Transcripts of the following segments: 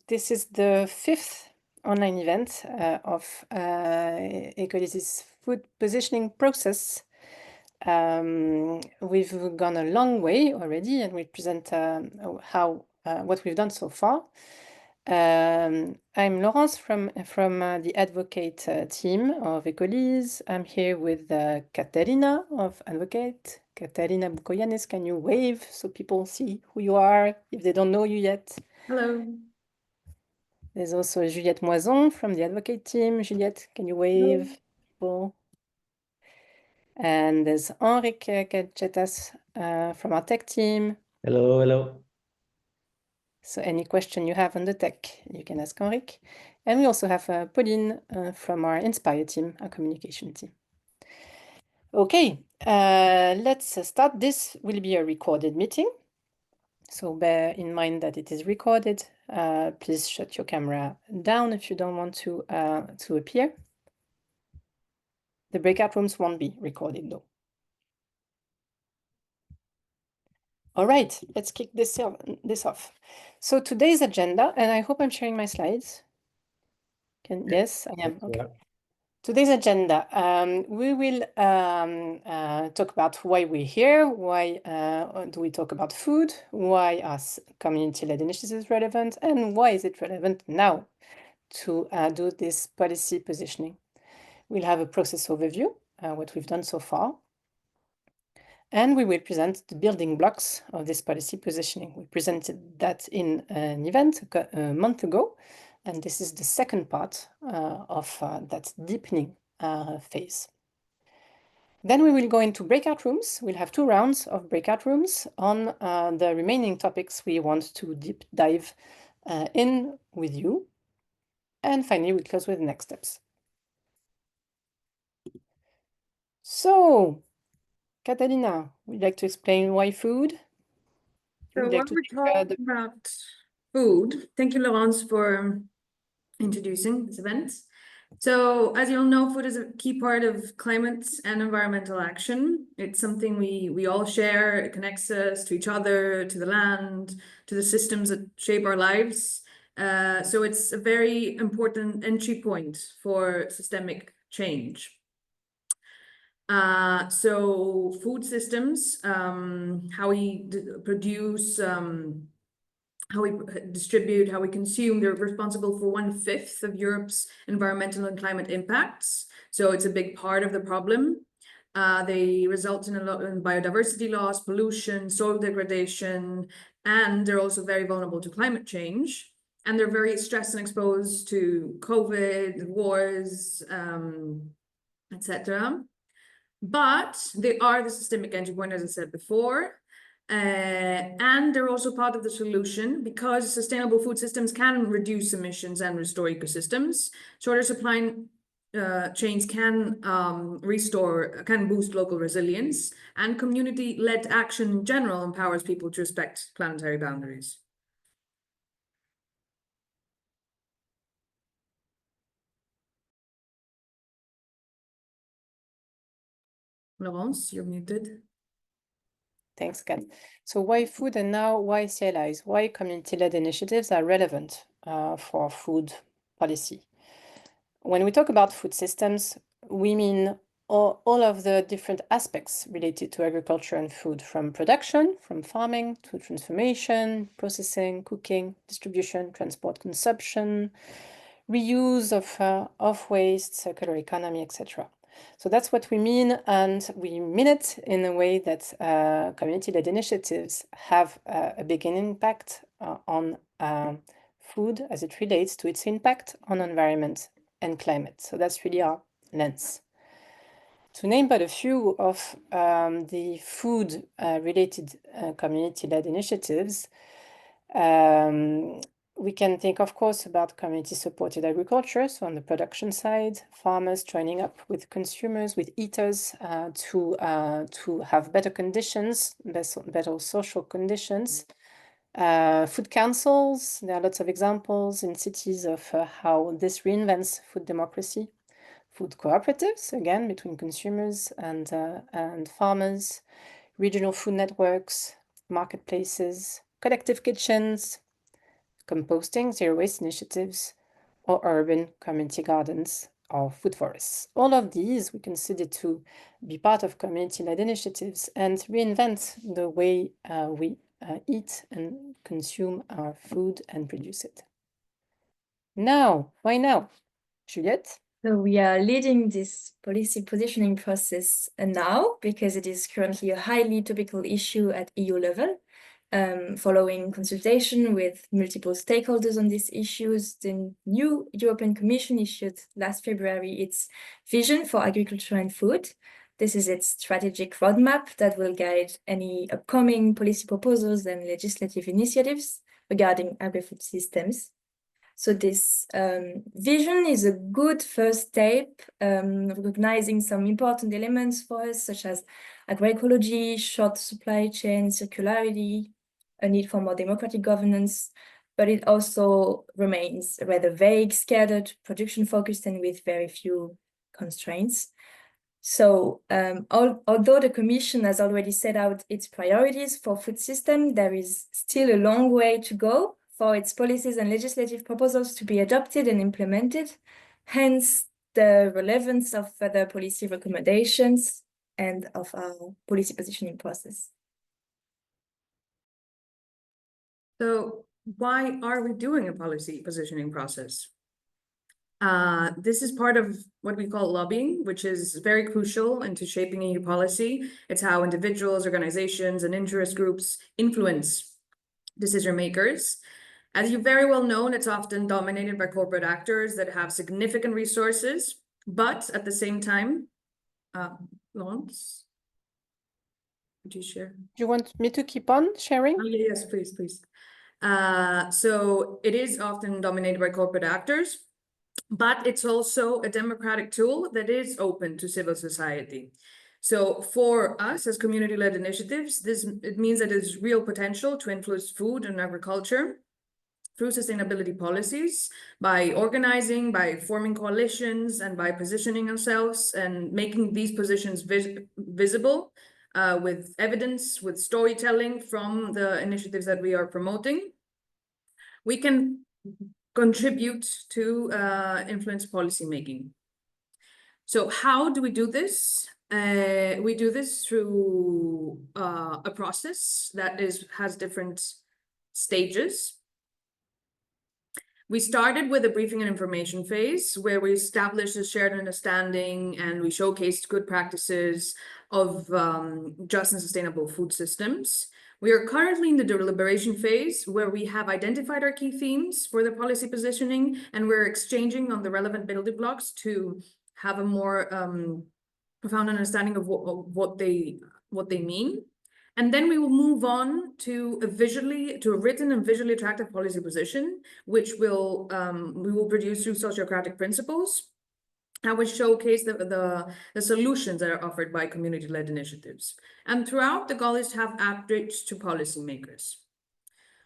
This is the 5th online event of Ecolysis food positioning process. We've gone a long way already, and we present what we've done so far. I'm Laurence from the advocate team of Ecolysis. I'm here with Katerina of Advocate. Katerina Bukoyanis, can you wave so people see who you are if they don't know you yet? Hello. There's also Juliette Moison from the advocate team. Juliette, can you wave? People? And there's Enrique Cachetas from our tech team. Hello, hello. So any question you have on the tech, you can ask Enrique. And we also have Pauline from our Inspire team, our communication team. Okay, let's start. This will be a recorded meeting. So bear in mind that it is recorded. Please shut your camera down if you don't want to appear. The breakout rooms won't be recorded though. All right, let's kick this off. So today's agenda, and I hope I'm sharing my slides. Yes, I am. Okay. Yeah. Today's agenda, we will talk about why we're here, why do we talk about food, why are community-led initiatives relevant, and why is it relevant now to do this policy positioning. We'll have a process overview, what we've done so far, and we will present the building blocks of this policy positioning. We presented that in an event a month ago, and this is the second part of that deepening phase. Then we will go into breakout rooms. We'll have 2 rounds of breakout rooms on the remaining topics we want to deep dive in with you. And finally, we close with the next steps. So, Catalina, would you like to explain why food? So while we're talking about food, thank you, Laurence, for introducing this event. So as you all know, food is a key part of climate and environmental action. It's something we all share. It connects us to each other, to the land, to the systems that shape our lives. So it's a very important entry point for systemic change. So food systems, how we produce, how we distribute, how we consume, they're responsible for 1/5 of Europe's environmental and climate impacts. So it's a big part of the problem. They result in a lot in biodiversity loss, pollution, soil degradation, and they're also very vulnerable to climate change. And they're very stressed and exposed to COVID, wars, etc. But they are the systemic entry point, as I said before. And they're also part of the solution because sustainable food systems can reduce emissions and restore ecosystems. Shorter supply chains can boost local resilience, and community-led action in general empowers people to respect planetary boundaries. Laurence, you're muted. Thanks, Kat. So why food, and now why CLIs? Why community-led initiatives are relevant for food policy? When we talk about food systems, we mean all of the different aspects related to agriculture and food, from production, from farming to transformation, processing, cooking, distribution, transport, consumption, reuse of waste, circular economy, etc. So that's what we mean, and we mean it in a way that community-led initiatives have a big impact on food as it relates to its impact on environment and climate. So that's really our lens. To name but a few of the food-related community-led initiatives, we can think, of course, about community-supported agriculture. So on the production side, farmers joining up with consumers, with eaters to have better conditions, better social conditions. Food councils, there are lots of examples in cities of how this reinvents food democracy. Food cooperatives, again, between consumers and farmers. Regional food networks, marketplaces, collective kitchens, composting, zero waste initiatives, or urban community gardens or food forests. All of these we consider to be part of community-led initiatives and reinvent the way we eat and consume our food and produce it. Now, why now? Juliette? So we are leading this policy positioning process now because it is currently a highly topical issue at EU level. Following consultation with multiple stakeholders on these issues, the new European Commission issued last February its vision for agriculture and food. This is its strategic roadmap that will guide any upcoming policy proposals and legislative initiatives regarding agri-food systems. So this vision is a good first step, recognizing some important elements for us, such as agroecology, short supply chain, circularity, a need for more democratic governance, but it also remains rather vague, scattered, production-focused, and with very few constraints. So although the Commission has already set out its priorities for food system, there is still a long way to go for its policies and legislative proposals to be adopted and implemented. Hence, the relevance of further policy recommendations and of our policy positioning process. So why are we doing a policy positioning process? This is part of what we call lobbying, which is very crucial into shaping EU policy. It's how individuals, organizations, and interest groups influence decision makers. As you very well know, it's often dominated by corporate actors that have significant resources, but at the same time, Laurence, would you share? Do you want me to keep on sharing? Oh, yes, please, please. So it is often dominated by corporate actors, but it's also a democratic tool that is open to civil society. So for us as community-led initiatives, it means that there's real potential to influence food and agriculture through sustainability policies, by organizing, by forming coalitions, and by positioning ourselves and making these positions visible with evidence, with storytelling from the initiatives that we are promoting. We can contribute to influence policymaking. So how do we do this? We do this through a process that has different stages. We started with a briefing and information phase where we established a shared understanding and we showcased good practices of just and sustainable food systems. We are currently in the deliberation phase where we have identified our key themes for the policy positioning and we're exchanging on the relevant building blocks to have a more profound understanding of what they mean. And then we will move on to a written and visually attractive policy position, which we will produce through sociocratic principles. And which showcase the solutions that are offered by community-led initiatives. And throughout, the goal is to have outreach to policymakers.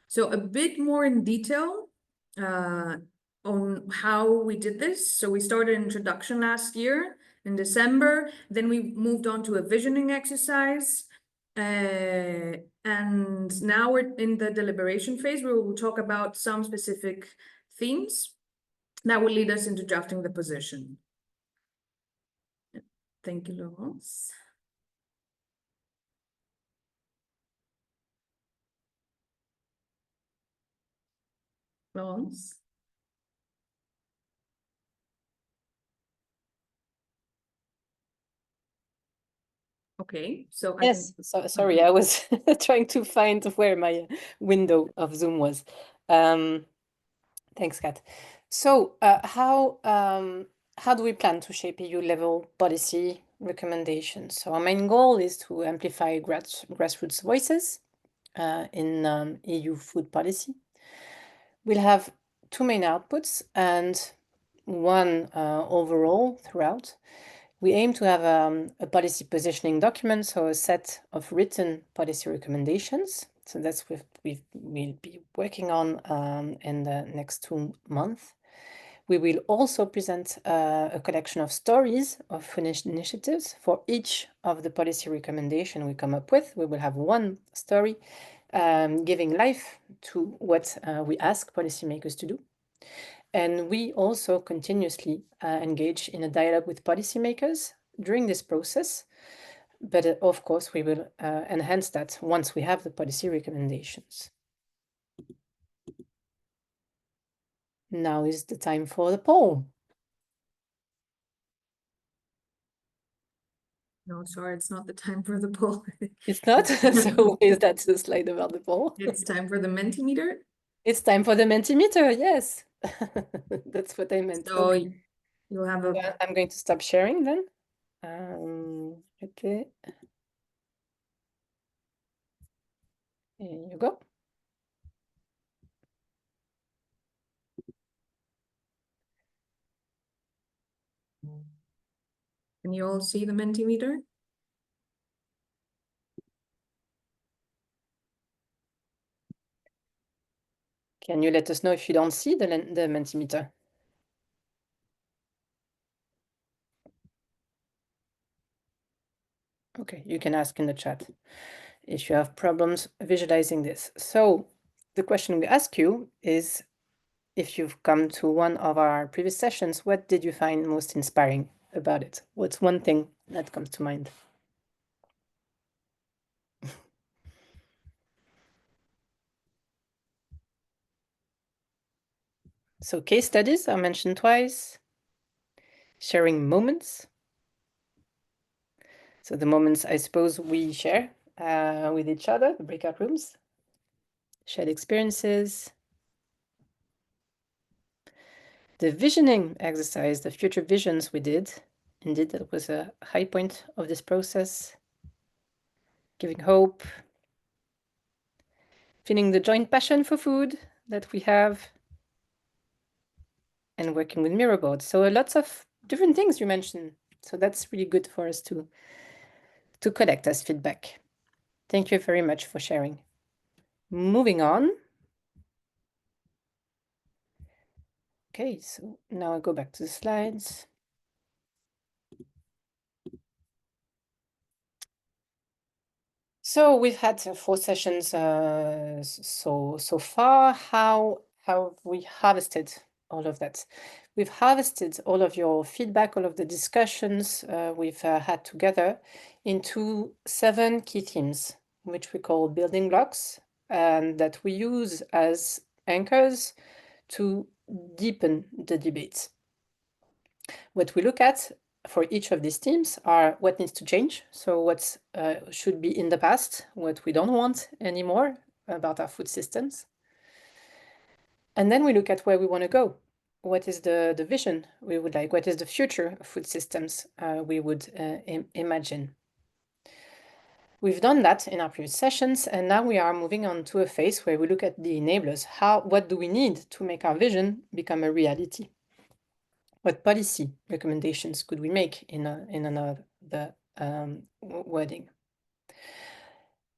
So a bit more in detail on how we did this. So we started an introduction last year in December. Then we moved on to a visioning exercise. And now we're in the deliberation phase where we'll talk about some specific themes that will lead us into drafting the position. Thank you, Laurence. Laurence? Okay, so yes, sorry, I was trying to find where my window of Zoom was. Thanks, Kat. So how do we plan to shape EU-level policy recommendations? So our main goal is to amplify grassroots voices in EU food policy. We'll have two main outputs and one overall throughout. We aim to have a policy positioning document, so a set of written policy recommendations. So that's what we'll be working on in the next 2 months. We will also present a collection of stories of initiatives for each of the policy recommendations we come up with. We will have one story giving life to what we ask policymakers to do. And we also continuously engage in a dialogue with policymakers during this process. But of course, we will enhance that once we have the policy recommendations. Now is the time for the poll. No, sorry, it's not the time for the poll. It's not? So is that the slide about the poll? It's time for the Mentimeter. It's time for the Mentimeter, yes. That's what I meant. So Okay. you'll have a Well, I'm going to stop sharing then. Okay. Here you go. Can you all see the Mentimeter? Can you let us know if you don't see the Mentimeter? Okay, you can ask in the chat if you have problems visualizing this. So the question we ask you is, if you've come to one of our previous sessions, what did you find most inspiring about it? What's one thing that comes to mind? So case studies are mentioned twice. Sharing moments. So the moments, I suppose, we share with each other, the breakout rooms. Shared experiences. The visioning exercise, the future visions we did. Indeed, that was a high point of this process. Giving hope. Feeling the joint passion for food that we have. And working with mirror boards. So lots of different things you mentioned. So that's really good for us to collect as feedback. Thank you very much for sharing. Moving on. Okay, so now I go back to the slides. So we've had 4 sessions so far. How have we harvested all of that? We've harvested all of your feedback, all of the discussions we've had together into 7 key themes, which we call building blocks, and that we use as anchors to deepen the debates. What we look at for each of these themes are what needs to change. So what should be in the past, what we don't want anymore about our food systems. And then we look at where we want to go. What is the vision we would like? What is the future of food systems we would imagine? We've done that in our previous sessions, and now we are moving on to a phase where we look at the enablers. What do we need to make our vision become a reality? What policy recommendations could we make in another wording?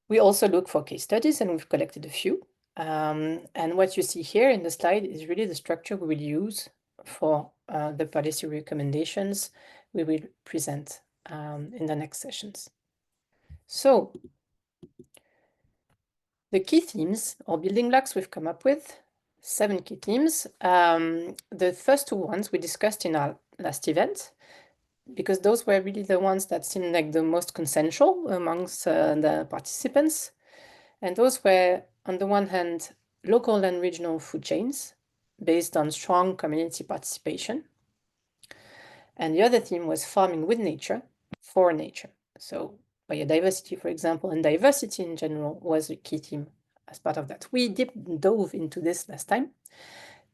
We also look for case studies, and we've collected a few. And what you see here in the slide is really the structure we will use for the policy recommendations we will present in the next sessions. So the key themes or building blocks we've come up with, 7 key themes. The first 2 ones we discussed in our last event, because those were really the ones that seemed like the most consensual amongst the participants. And those were, on the one hand, local and regional food chains based on strong community participation. And the other theme was farming with nature, for nature. So biodiversity, for example, and diversity in general was a key theme as part of that. We dove into this last time.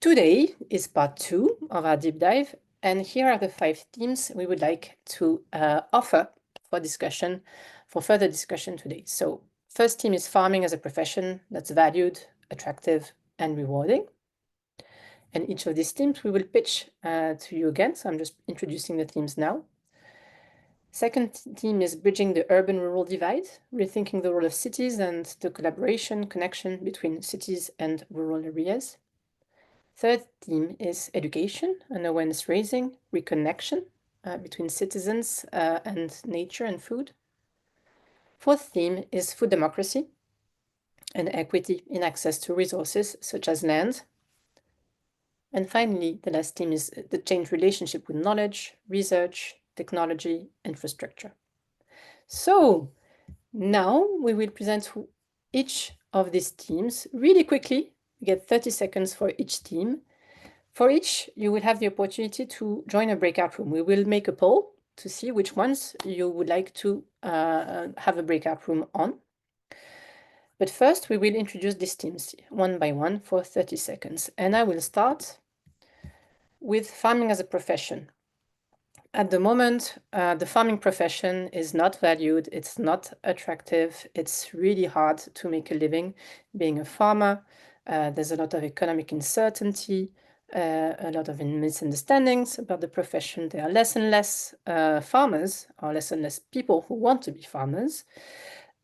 Today is part 2 of our deep dive, and here are the 5 themes we would like to offer for discussion, for further discussion today. So first theme is farming as a profession that's valued, attractive, and rewarding. And each of these themes we will pitch to you again, so I'm just introducing the themes now. Second theme is bridging the urban-rural divide, rethinking the role of cities and the collaboration, connection between cities and rural areas. Third theme is education and awareness raising, reconnection between citizens and nature and food. Fourth theme is food democracy, and equity in access to resources such as land. And finally, the last theme is the changed relationship with knowledge, research, technology, infrastructure. So now we will present each of these themes really quickly. You get 30 seconds for each theme. For each, you will have the opportunity to join a breakout room. We will make a poll to see which ones you would like to have a breakout room on. But first, we will introduce these themes one by one for 30 seconds. And I will start with farming as a profession. At the moment, the farming profession is not valued, it's not attractive, it's really hard to make a living being a farmer. There's a lot of economic uncertainty, a lot of misunderstandings about the profession. There are less and less farmers, or less and less people who want to be farmers.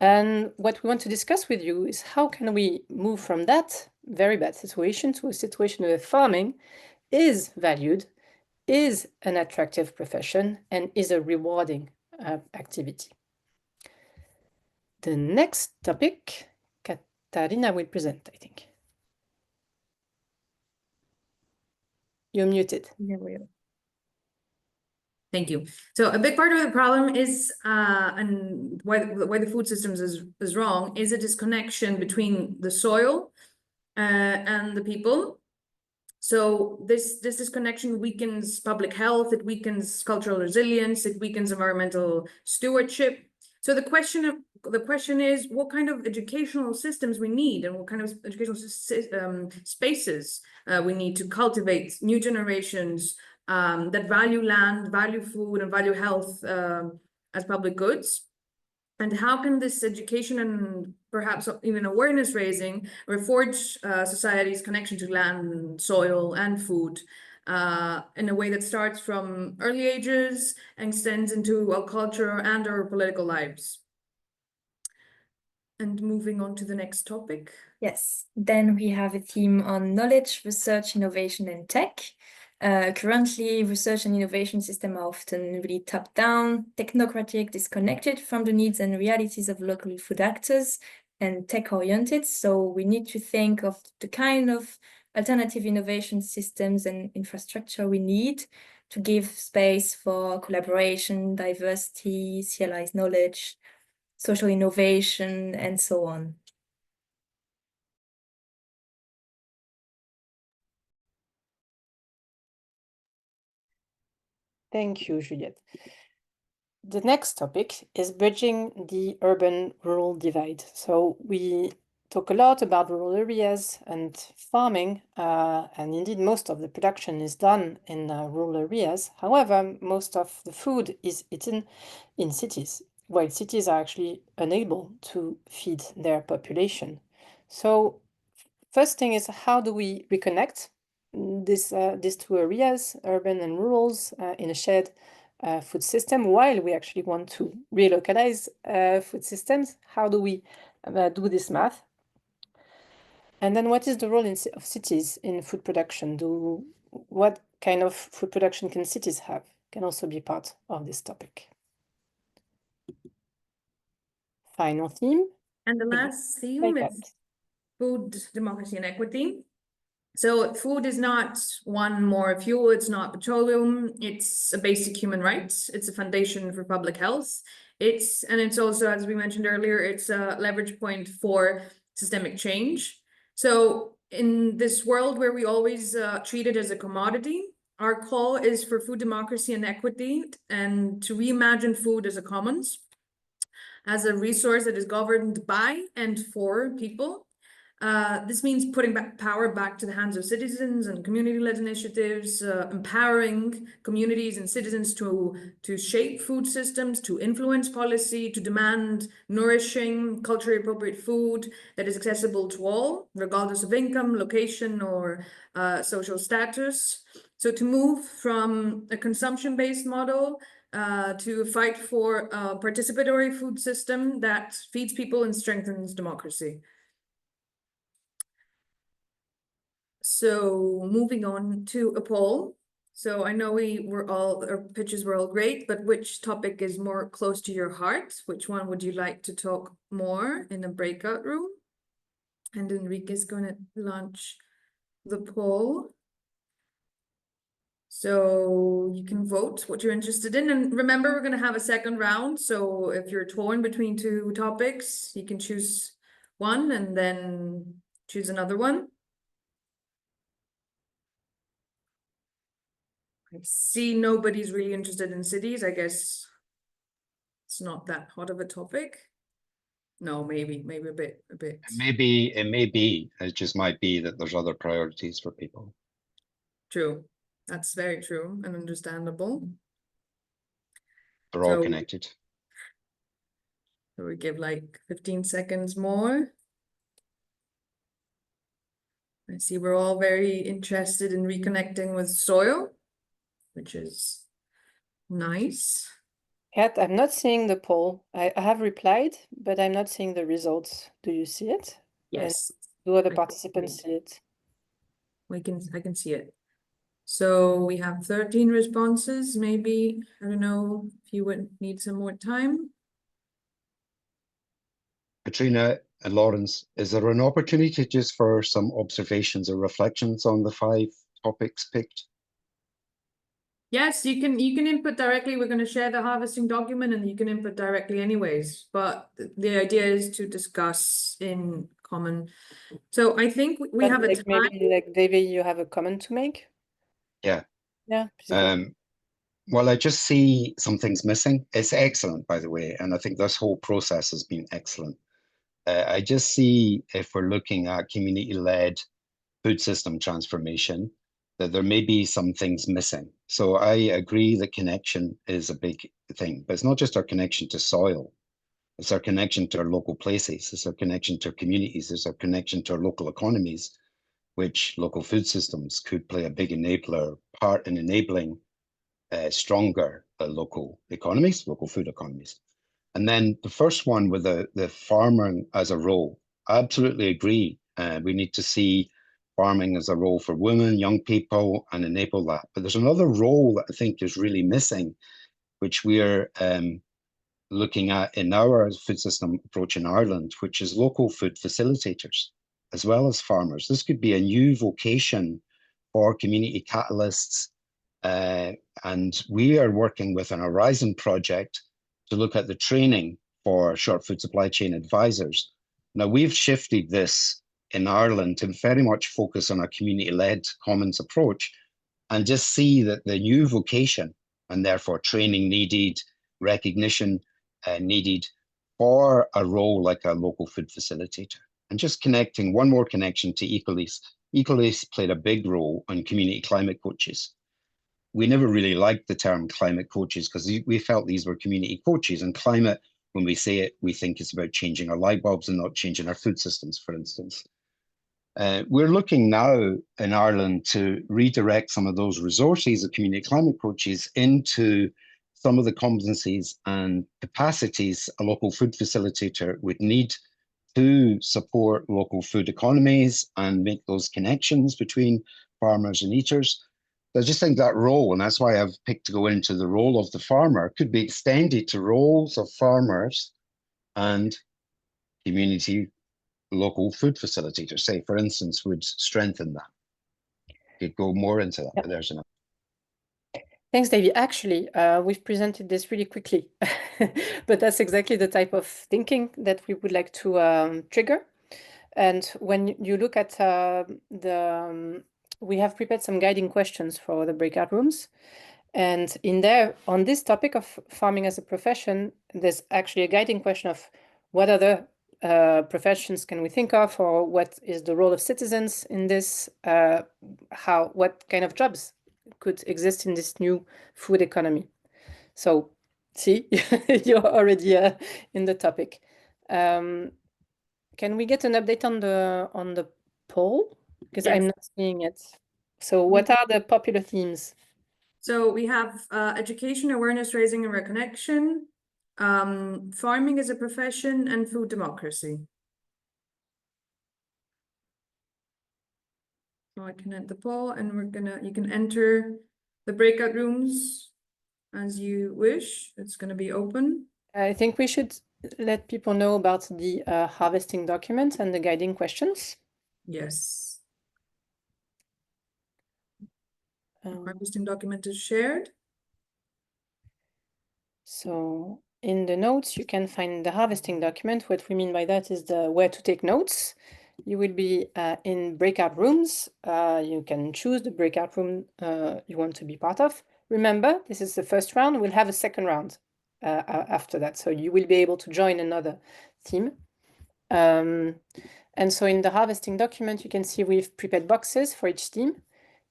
And what we want to discuss with you is how can we move from that very bad situation to a situation where farming is valued, is an attractive profession, and is a rewarding activity. The next topic, Katarina will present, I think. You're muted. Yeah, we are. Thank you. So a big part of the problem is, and why the food systems is wrong, is a disconnection between the soil and the people. So this disconnection weakens public health, it weakens cultural resilience, it weakens environmental stewardship. So the question is what kind of educational systems we need and what kind of educational spaces we need to cultivate new generations that value land, value food, and value health as public goods. And how can this education and perhaps even awareness raising reforge society's connection to land, soil, and food in a way that starts from early ages and extends into our culture and our political lives? And moving on to the next topic. Yes, then we have a theme on knowledge, research, innovation, and tech. Currently, research and innovation systems are often really top-down, technocratic, disconnected from the needs and realities of local food actors, and tech-oriented. So we need to think of the kind of alternative innovation systems and infrastructure we need to give space for collaboration, diversity, serialized knowledge, social innovation, and so on. Thank you, Juliette. The next topic is bridging the urban-rural divide. So we talk a lot about rural areas and farming, and indeed most of the production is done in rural areas. However, most of the food is eaten in cities, while cities are actually unable to feed their population. So first thing is, how do we reconnect these two areas, urban and rural, in a shared food system, while we actually want to relocalize food systems? How do we do this math? And then what is the role of cities in food production? What kind of food production can cities have? Can also be part of this topic. Final theme. And the last theme is food, democracy, and equity. So food is not one more fuel, it's not petroleum, it's a basic human right, it's a foundation for public health. It's also, as we mentioned earlier, it's a leverage point for systemic change. So in this world where we always treat it as a commodity, our call is for food democracy and equity, and to reimagine food as a commons, as a resource that is governed by and for people. This means putting power back to the hands of citizens and community-led initiatives, empowering communities and citizens to shape food systems, to influence policy, to demand nourishing, culturally appropriate food that is accessible to all, regardless of income, location, or social status. So to move from a consumption-based model to fight for a participatory food system that feeds people and strengthens democracy. So moving on to a poll. So I know our pitches were all great, but which topic is more close to your heart? Which one would you like to talk more in a breakout room? And Enrique is going to launch the poll. So you can vote what you're interested in. And remember, we're going to have a second round. So if you're torn between two topics, you can choose one and then choose another one. I see nobody's really interested in cities. I guess it's not that hot of a topic. No, maybe a bit. It just might be that there's other priorities for people. True. That's very true and understandable. They're all So- connected. So we give like 15 seconds more. I see we're all very interested in reconnecting with soil, which is nice. Kat, I'm not seeing the poll. I have replied, but I'm not seeing the results. Do you see it? Yes, Do other I can participants see see it? I can see it. So we have 13 responses. Maybe, I don't know if you would need some more time. Katrina and Lawrence, is there an opportunity just for some observations or reflections on the 5 topics picked? Yes, you can input directly. We're going to share the harvesting document and you can input directly anyways. But the idea is to discuss in common. So I think we have a Like time. maybe like David, you have a comment to make? Yeah. Yeah. please go. Well, I just see some things missing. It's excellent, by the way, and I think this whole process has been excellent. I just see, if we're looking at community-led food system transformation, that there may be some things missing. So I agree that connection is a big thing, but it's not just our connection to soil. It's our connection to our local places. It's our connection to our communities. It's our connection to our local economies, which local food systems could play a big enabler part in enabling stronger local economies, local food economies. And then the first one with the farmer as a role, I absolutely agree. We need to see farming as a role for women, young people, and enable that. But there's another role that I think is really missing, which we're looking at in our food system approach in Ireland, which is local food facilitators, as well as farmers. This could be a new vocation for community catalysts. And we are working with an Horizon project to look at the training for short food supply chain advisors. Now, we've shifted this in Ireland to very much focus on a community-led commons approach and just see that the new vocation and therefore training needed, recognition needed for a role like a local food facilitator. And just connecting, one more connection to Ecolis. Ecolis played a big role on community climate coaches. We never really liked the term climate coaches because we felt these were community coaches, and climate, when we say it, we think it's about changing our light bulbs and not changing our food systems, for instance. We're looking now in Ireland to redirect some of those resources of community climate coaches into some of the competencies and capacities a local food facilitator would need to support local food economies and make those connections between farmers and eaters. I just think that role, and that's why I've picked to go into the role of the farmer, could be extended to roles of farmers and community local food facilitators, say, for instance, would strengthen that. Could go more into that, Yep. but there's enough. Thanks, Davey. Actually, we've presented this really quickly, but that's exactly the type of thinking that we would like to trigger. And when you look at we have prepared some guiding questions for the breakout rooms. And in there, on this topic of farming as a profession, there's actually a guiding question of what other professions can we think of, or what is the role of citizens in this? What kind of jobs could exist in this new food economy? So, see, you're already in the topic. Can we get an update on the poll? Because Yes. I'm not seeing it. So what are the popular themes? So we have education, awareness raising, and reconnection, farming as a profession, and food democracy. So I can end the poll, and you can enter the breakout rooms as you wish. It's gonna be open. I think we should let people know about the harvesting document and the guiding questions? Yes. Um, Harvesting document is shared. So in the notes, you can find the harvesting document. What we mean by that is the where to take notes. You will be in breakout rooms. You can choose the breakout room you want to be part of. Remember, this is the first round. We'll have a second round after that. So you will be able to join another team. And so in the harvesting document, you can see we've prepared boxes for each team.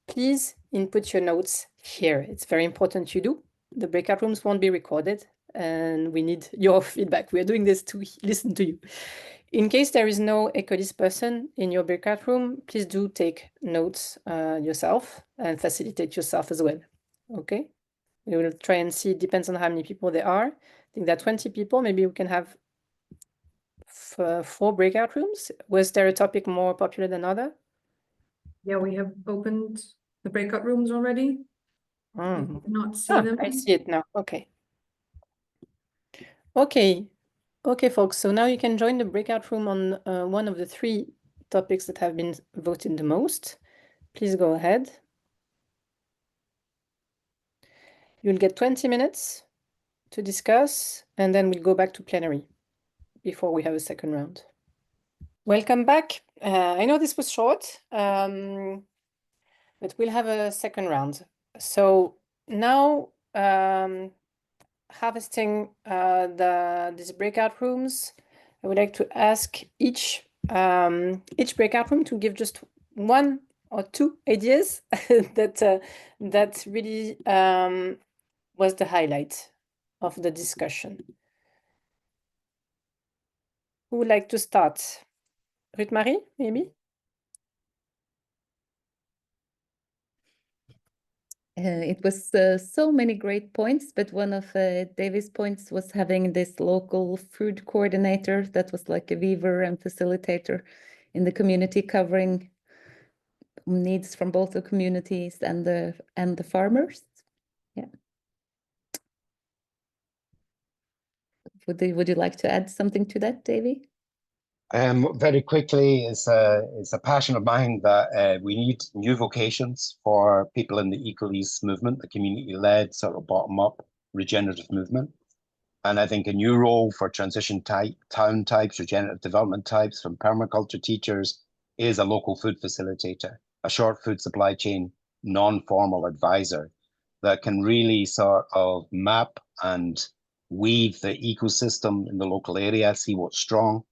Please input your notes here. It's very important you do. The breakout rooms won't be recorded and we need your feedback. We're doing this to listen to you. In case there is no Ecolis person in your breakout room, please do take notes yourself and facilitate yourself as well. Okay? We will try and see, it depends on how many people there are. I think there are 20 people, maybe we can have 4 breakout rooms. Was there a topic more popular than other? Yeah, we have opened the breakout rooms already. I Mm. cannot see them. I see it now. Okay. Okay. Okay, folks. So now you can join the breakout room on one of the 3 topics that have been voted the most. Please go ahead. You'll get 20 minutes to discuss, and then we'll go back to plenary before we have a second round. Welcome back. I know this was short, but we'll have a second round. So now harvesting these breakout rooms, I would like to ask each breakout room to give just 1 or 2 ideas that really was the highlight of the discussion. Who would like to start? Ruth Marie, maybe? It was so many great points, but one of Davy's points was having this local food coordinator that was like a weaver and facilitator in the community, covering needs from both the communities and the farmers. Yeah. Would you like to add something to that, Davy? Very quickly, it's a passion of mine that we need new vocations for people in the Ecolis movement, the community-led sort of bottom-up regenerative movement. And I think a new role for transition town types, regenerative development types, from permaculture teachers is a local food facilitator, a short food supply chain, non-formal advisor that can really sort of map and weave the ecosystem in the local area, see what's strong,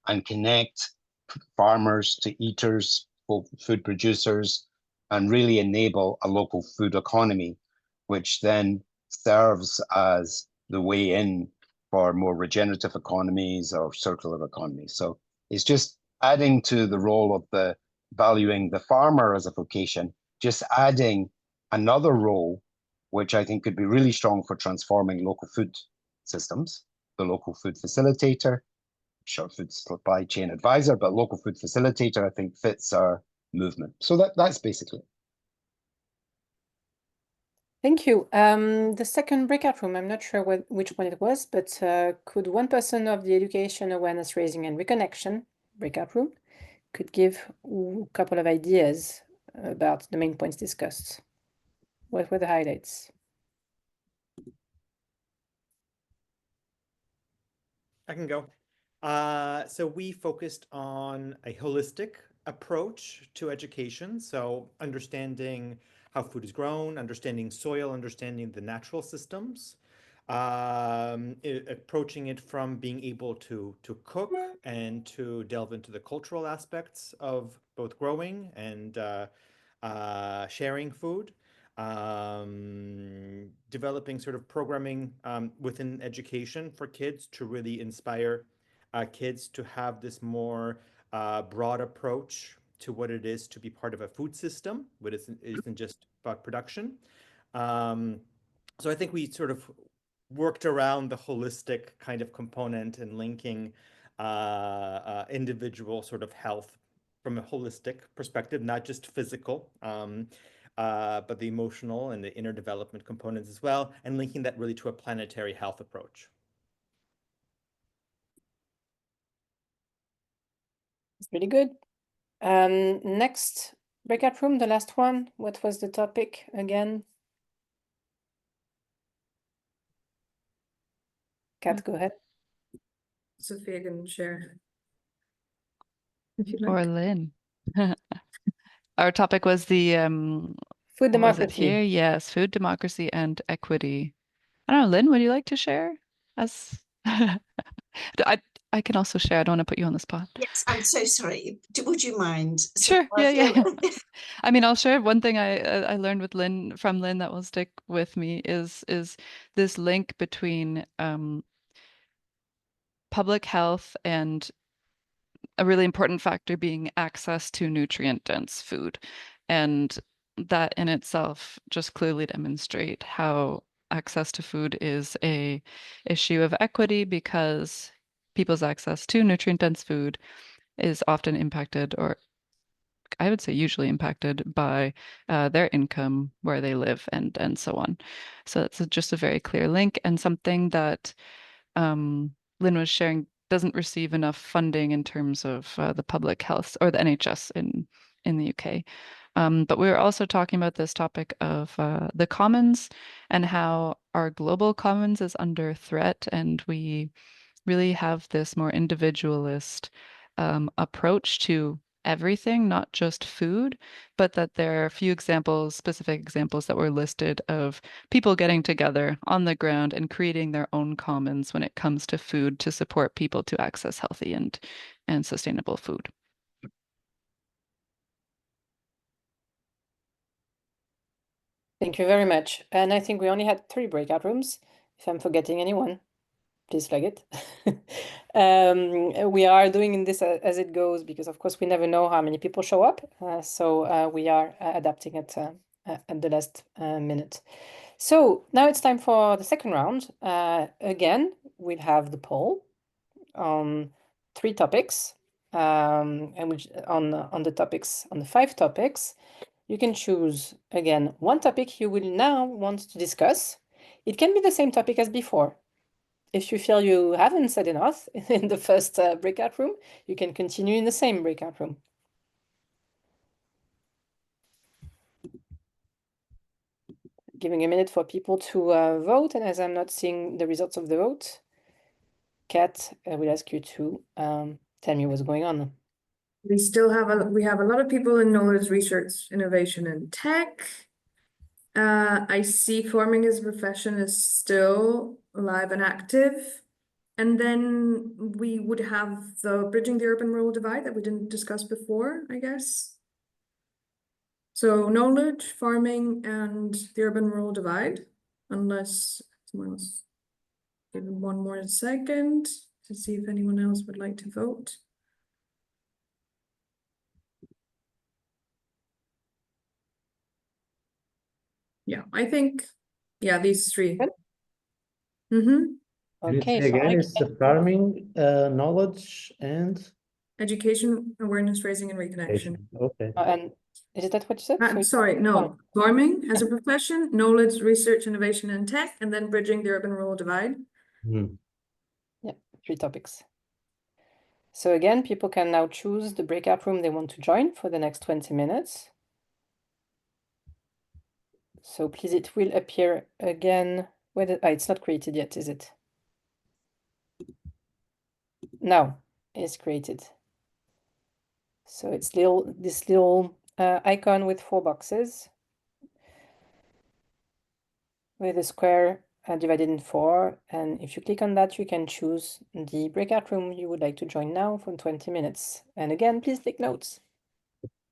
and connect farmers to eaters, food producers, and really enable a local food economy, which then serves as the way in for more regenerative economies or circular economies. So it's just adding to the role of the valuing the farmer as a vocation, just adding another role, which I think could be really strong for transforming local food systems, the local food facilitator, short food supply chain advisor, but local food facilitator, I think fits our movement. So that's basically it. Thank you. The second breakout room, I'm not sure which one it was, but could one person of the education, awareness raising and reconnection breakout room could give a couple of ideas about the main points discussed? What were the highlights? I can go. So we focused on a holistic approach to education. So understanding how food is grown, understanding soil, understanding the natural systems, approaching it from being able to cook and to delve into the cultural aspects of both growing and sharing food. Developing sort of programming within education for kids to really inspire kids to have this more broad approach to what it is to be part of a food system, what isn't just about production. So I think we sort of worked around the holistic kind of component and linking individual sort of health from a holistic perspective, not just physical, but the emotional and the inner development components as well, and linking that really to a planetary health approach. Really good. Next breakout room, the last one. What was the topic again? Kat, go ahead. Sophia can share if you'd Or like. Lynn. Our topic was the Food what was it democracy. here? Yes, food democracy and equity. I don't know, Lynn, would you like to share? As I can also share. I don't want to put you on the spot. Yes, I'm so sorry. Would you mind? Sure. Yeah. I mean, I'll share one thing I learned with Lynn from Lynn that will stick with me is this link between public health and a really important factor being access to nutrient-dense food. And that in itself just clearly demonstrate how access to food is a issue of equity because people's access to nutrient-dense food is often impacted, or I would say usually impacted by their income, where they live, and so on. So it's just a very clear link and something that Lynn was sharing doesn't receive enough funding in terms of the public health or the NHS in the UK. But we were also talking about this topic of the commons and how our global commons is under threat, and we really have this more individualist approach to everything, not just food, but that there are a few examples, specific examples that were listed of people getting together on the ground and creating their own commons when it comes to food to support people to access healthy and sustainable food. Thank you very much. And I think we only had 3 breakout rooms. If I'm forgetting anyone, please flag it. We are doing this as it goes because, of course, we never know how many people show up. So we are adapting it at the last minute. So now it's time for the second round. Again, we'll have the poll on 3 topics, and which on the topics, on the 5 topics. You can choose, again, one topic you will now want to discuss. It can be the same topic as before. If you feel you haven't said enough in the first breakout room, you can continue in the same breakout room. Giving a minute for people to vote, and as I'm not seeing the results of the vote, Kat, I will ask you to tell me what's going on. We have a lot of people in knowledge, research, innovation, and tech. I see farming as a profession is still alive and active. And then we would have the bridging the urban-rural divide that we didn't discuss before, I guess. So knowledge, farming, and the urban-rural divide, unless someone else. Give them one more second to see if anyone else would like to vote. Yeah, I think, yeah, these 3. Good. Mm-hmm. Okay, so again, it's the farming, knowledge, and Education, awareness raising, and reconnection. okay. and is that what you said? So Sorry, no. Farming as a profession, knowledge, research, innovation, and tech, and then bridging the urban-rural divide. Yeah, 3 topics. So again, people can now choose the breakout room they want to join for the next 20 minutes. So please, it will appear again. It's not created yet, is it? Now it's created. So it's this little icon with 4 boxes with a square divided in 4. And if you click on that, you can choose the breakout room you would like to join now for 20 minutes. And again, please take notes.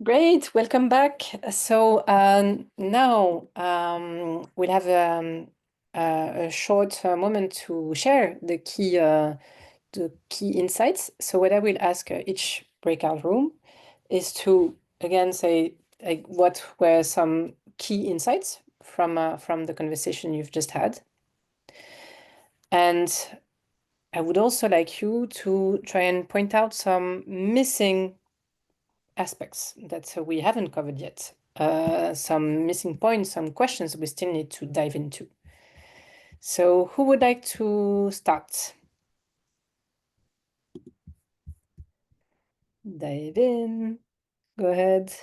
Great, welcome back. So now we'll have a short moment to share the key insights. So what I will ask each breakout room is to again say like what were some key insights from the conversation you've just had, and I would also like you to try and point out some missing aspects that we haven't covered yet, some missing points, some questions we still need to dive into. So who would like to start? dive in. Go ahead.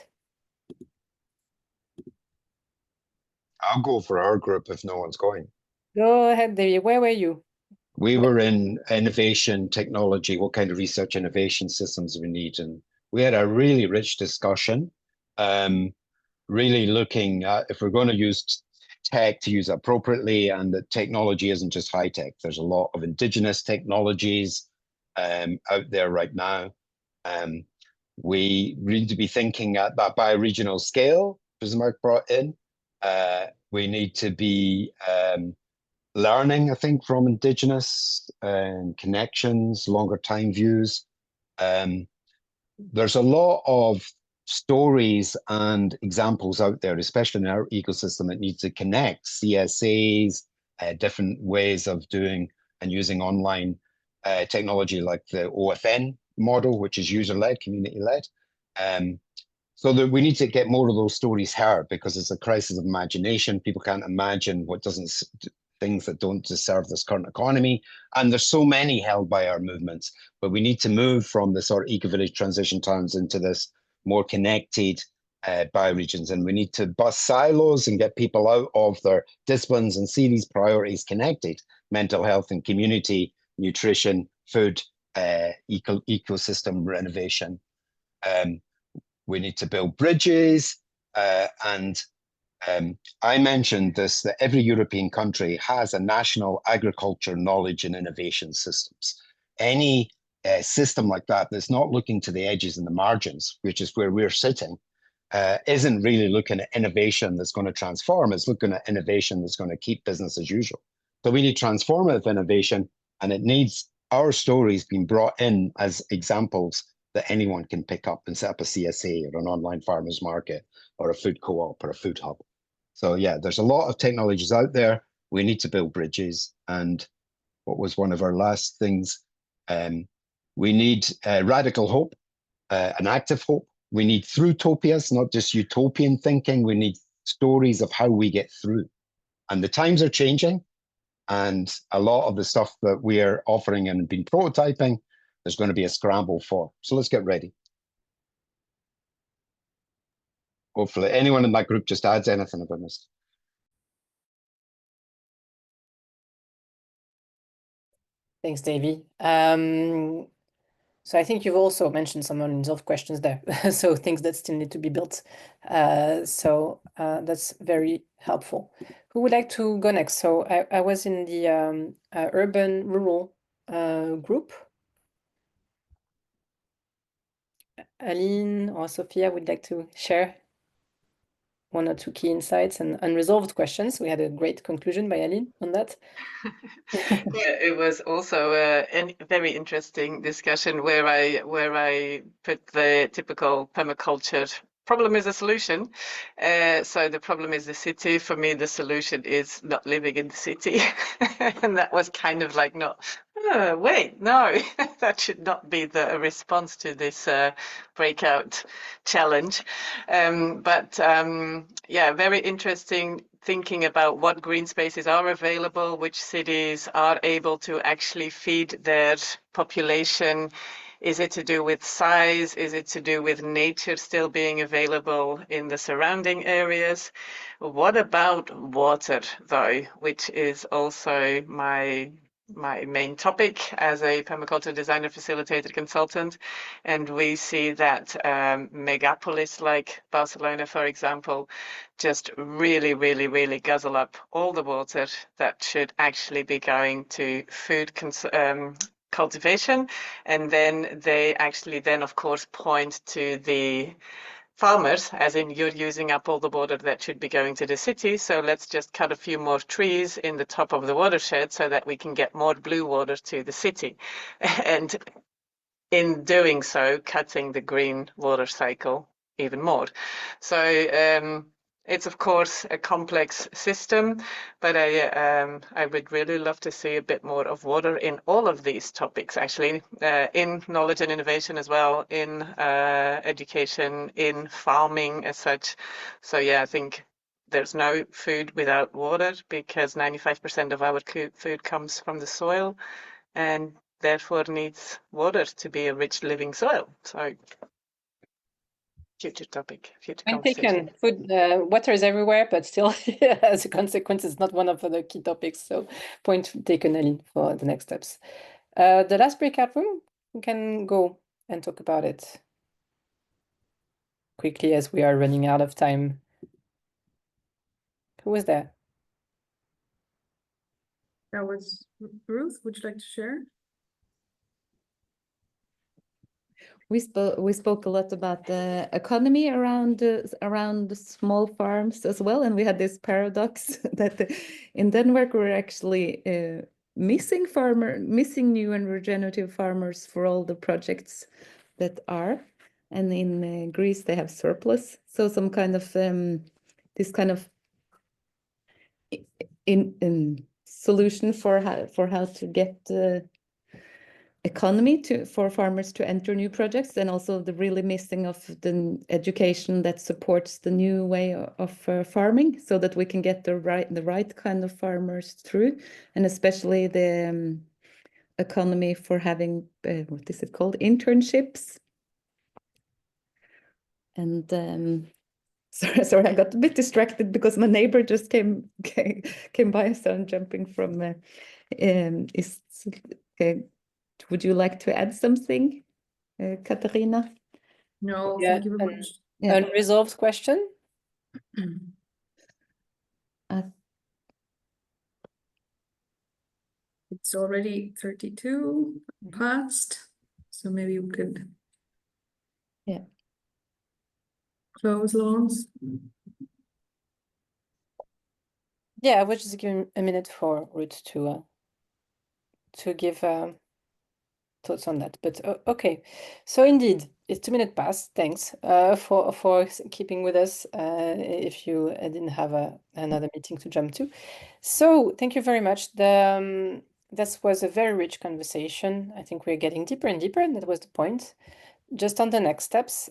I'll go for our group if no one's going. Go ahead, David. Where were you? We were in innovation technology, what kind of research innovation systems we need. And we had a really rich discussion, really looking at if we're going to use tech to use appropriately, and that technology isn't just high tech. There's a lot of indigenous technologies out there right now. We need to be thinking at that bioregional scale, as Mark brought in. We need to be learning, I think, from indigenous connections, longer time views. There's a lot of stories and examples out there, especially in our ecosystem, that needs to connect CSAs, different ways of doing and using online technology like the OFN model, which is user-led, community-led. So that we need to get more of those stories heard, because it's a crisis of imagination. People can't imagine what doesn't, things that don't serve this current economy. And there's so many held by our movements, but we need to move from the sort of eco-village transition towns into this more connected bioregions. And we need to bust silos and get people out of their disciplines and see these priorities connected: mental health and community, nutrition, food, ecosystem renovation. We need to build bridges. I mentioned this, that every European country has a national agriculture knowledge and innovation systems. Any system like that that's not looking to the edges and the margins, which is where we're sitting, isn't really looking at innovation that's going to transform. It's looking at innovation that's going to keep business as usual. So we need transformative innovation, and it needs our stories being brought in as examples that anyone can pick up and set up a CSA or an online farmers market or a food co-op or a food hub. So yeah, there's a lot of technologies out there. We need to build bridges. And what was one of our last things? We need radical hope, an active hope. We need through-topias, not just utopian thinking. We need stories of how we get through. And the times are changing. And a lot of the stuff that we are offering and been prototyping, there's going to be a scramble for. So let's get ready. Hopefully anyone in that group just adds anything about this. Thanks, Davy. So I think you've also mentioned some unresolved questions there. So things that still need to be built. So that's very helpful. Who would like to go next? So I was in the urban rural group. Aline or Sophia would like to share one or two key insights and unresolved questions. We had a great conclusion by Aline on that. Yeah, it was also a very interesting discussion where I put the typical permaculture problem is a solution. So the problem is the city. For me, the solution is not living in the city. And that was kind of like, no, wait, no, that should not be the response to this breakout challenge. Yeah, very interesting thinking about what green spaces are available, which cities are able to actually feed their population. Is it to do with size? Is it to do with nature still being available in the surrounding areas? What about water, though, which is also my main topic as a permaculture designer, facilitator, consultant. And we see that megapolis like Barcelona, for example, just really guzzle up all the water that should actually be going to food cultivation. And then they actually then, of course, point to the farmers, as in you're using up all the water that should be going to the city, so let's just cut a few more trees in the top of the watershed so that we can get more blue water to the city. And in doing so, cutting the green water cycle even more. So it's of course a complex system, but I would really love to see a bit more of water in all of these topics, actually, in knowledge and innovation as well, in education, in farming as such. So yeah, I think there's no food without water, because 95% of our food comes from the soil. And therefore needs water to be a rich living soil. So future topic, future Point conversation. taken. Food, water is everywhere, but still, as a consequence, it's not one of the key topics. So point taken, Aline, for the next steps. The last breakout room, we can go and talk about it quickly as we are running out of time. Who was there? That was Ruth. Would you like to share? We spoke a lot about the economy around the small farms as well, and we had this paradox that in Denmark we're actually missing new and regenerative farmers for all the projects that are, and in Greece they have surplus. So some kind of this kind of in solution for how to get economy for farmers to enter new projects, and also the really missing of the education that supports the new way of farming, so that we can get the right kind of farmers through, and especially the economy for having what is it called, internships. And sorry, I got a bit distracted because my neighbor just came by, so I'm jumping from is okay. Would you like to add something, Katarina? No, Yeah, thank you very much. Yeah. unresolved question? It's already 32 past, so maybe we could close lawns. Yeah, I was just giving a minute for Ruth to give thoughts on that. But okay, so indeed, it's 2 minutes past. Thanks for keeping with us if you didn't have another meeting to jump to. So thank you very much. This was a very rich conversation. I think we're getting deeper and deeper, and that was the point. Just on the next steps,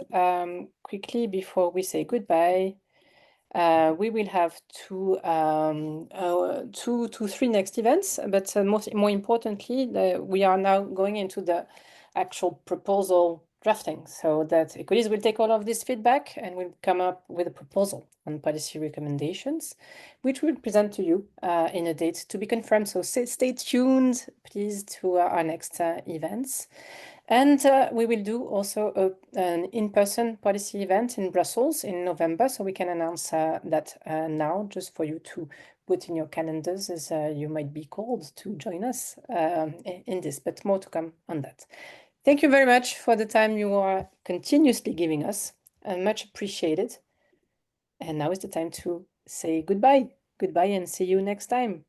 quickly before we say goodbye. We will have two to three next events, but more importantly, we are now going into the actual proposal drafting, so that Ecolis will take all of this feedback and will come up with a proposal on policy recommendations, which we'll present to you in a date to be confirmed. So stay tuned, please, to our next events. And we will do also an in-person policy event in Brussels in November, so we can announce that now, just for you to put in your calendars, as you might be called to join us in this, but more to come on that. Thank you very much for the time you are continuously giving us, and much appreciated. And now is the time to say goodbye. Goodbye and see you next time.